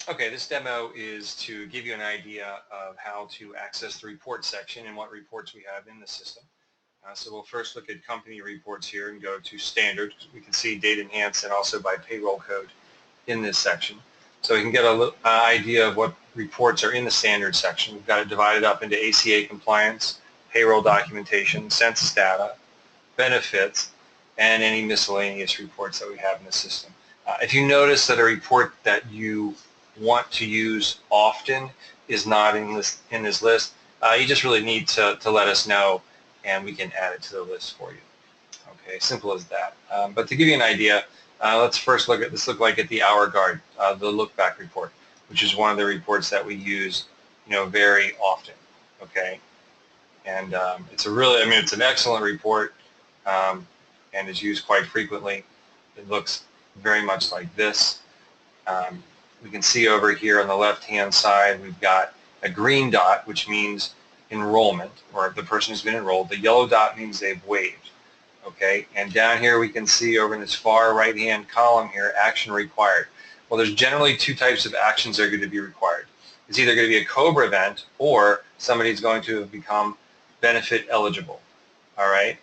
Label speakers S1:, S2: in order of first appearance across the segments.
S1: Okay, this demo is to give you an idea of how to access the report section and what reports we have in the system. So we'll first look at company reports here and go to standard. We can see date enhanced and also by payroll code in this section. So we can get an idea of what reports are in the standard section. We've got it divided up into ACA compliance, payroll documentation, census data, benefits, and any miscellaneous reports that we have in the system. If you notice that a report that you want to use often is not in this list, you just really need to let us know and we can add it to the list for you. Okay, simple as that. But to give you an idea, let's first look at this. Look like at the Hour Guard, the look back report, which is one of the reports that we use, very often. Okay, and it's a really, it's an excellent report, and is used quite frequently. It looks very much like this. We can see over here on the left-hand side, we've got a green dot, which means enrollment, or the person who's been enrolled. The yellow dot means they've waived. Okay, and down here we can see over in this far right-hand column here, action required. Well, there's generally two types of actions that are going to be required. It's either going to be a COBRA event or somebody's going to have become benefit eligible. All right,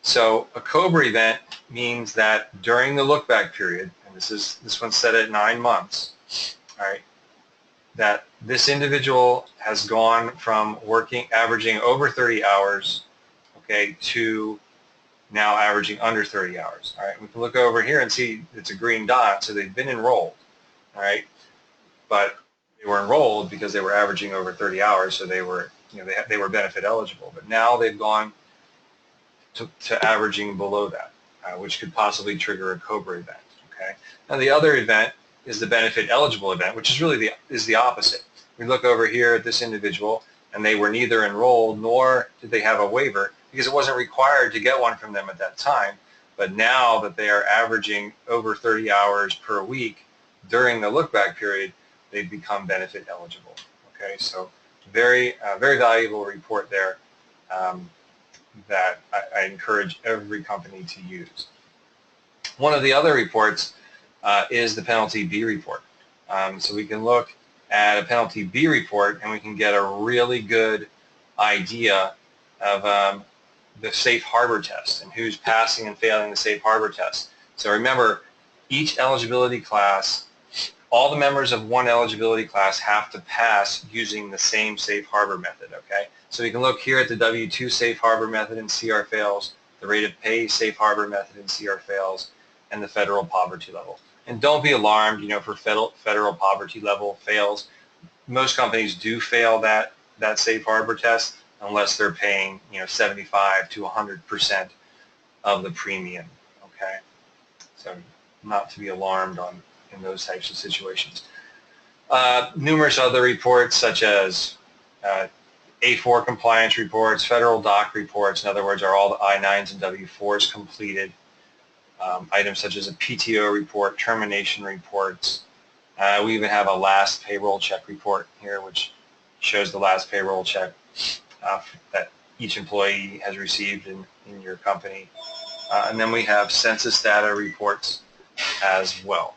S1: so a COBRA event means that during the look-back period, and this one's set at 9 months, all right, that this individual has gone from averaging over 30 hours, okay, to now averaging under 30 hours. All right, we can look over here and see it's a green dot, so they've been enrolled. All right, but they were enrolled because they were averaging over 30 hours, so they were, they were benefit eligible. But now they've gone to averaging below that, which could possibly trigger a COBRA event. Okay, now the other event is the benefit eligible event, which is really the opposite. We look over here at this individual, and they were neither enrolled nor did they have a waiver because it wasn't required to get one from them at that time. But now that they are averaging over 30 hours per week during the look-back period, they've become benefit eligible. Okay, so very valuable report there that I encourage every company to use. One of the other reports is the penalty B report. So we can look at a penalty B report and we can get a really good idea of the safe harbor test and who's passing and failing the safe harbor test. So remember, each eligibility class, all the members of one eligibility class have to pass using the same safe harbor method, okay? So we can look here at the W-2 safe harbor method and CR fails, the rate of pay safe harbor method and CR fails, and the federal poverty level. And don't be alarmed, for federal poverty level fails. Most companies do fail that safe harbor test unless they're paying, 75 to 100% of the premium, okay? So not to be alarmed in those types of situations. Numerous other reports such as A4 compliance reports, federal doc reports, in other words, are all the I-9s and W-4s completed. Items such as a PTO report, termination reports. We even have a last payroll check report here, which shows the last payroll check that each employee has received in your company. And then we have census data reports as well.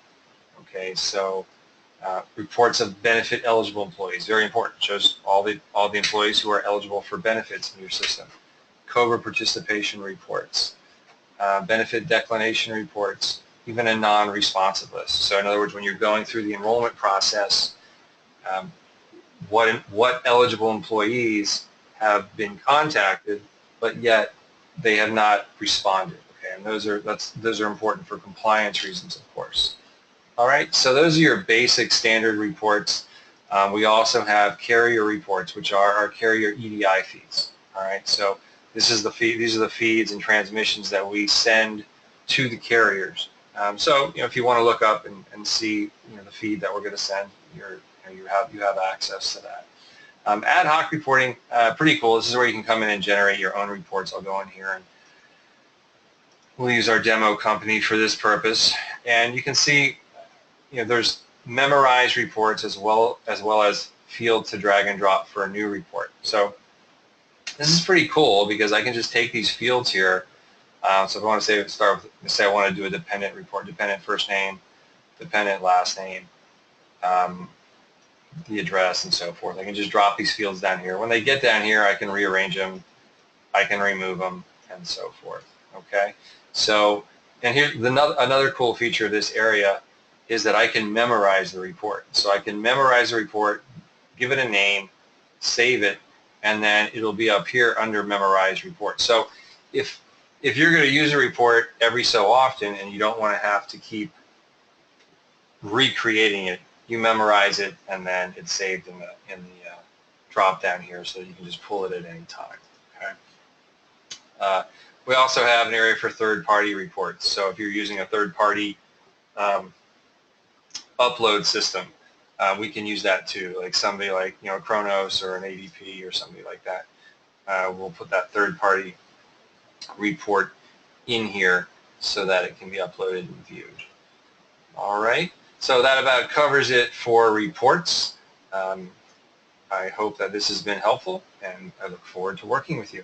S1: Okay, so reports of benefit eligible employees, very important. Shows all the employees who are eligible for benefits in your system. COBRA participation reports, benefit declination reports, even a non-responsive list. So in other words, when you're going through the enrollment process, what eligible employees have been contacted, but yet they have not responded. Okay, and those are important for compliance reasons, of course. All right, so those are your basic standard reports. We also have carrier reports, which are our carrier EDI feeds. All right, so these are the feeds and transmissions that we send to the carriers. So if you want to look up and see the feed that we're going to send, you have access to that. Ad hoc reporting, pretty cool. This is where you can come in and generate your own reports. I'll go in here and we'll use our demo company for this purpose. And you can see, there's memorized reports as well as field to drag and drop for a new report. So this is pretty cool because I can just take these fields here. So if I want to say I want to do a dependent report, dependent first name, dependent last name. the address and so forth. I can just drop these fields down here. When they get down here, I can rearrange them, I can remove them, and so forth. Okay, so, and here's another cool feature of this area is that I can memorize the report. So I can memorize the report, give it a name, save it, and then it'll be up here under Memorize Report. So if you're going to use a report every so often and you don't want to have to keep recreating it, you memorize it and then it's saved in the drop down here, so you can just pull it at any time. Okay. We also have an area for third-party reports. So if you're using a third-party upload system, we can use that too. Like somebody like Kronos or an ADP or somebody like that. We'll put that third-party report in here so that it can be uploaded and viewed. All right. So that about covers it for reports. I hope that this has been helpful, and I look forward to working with you.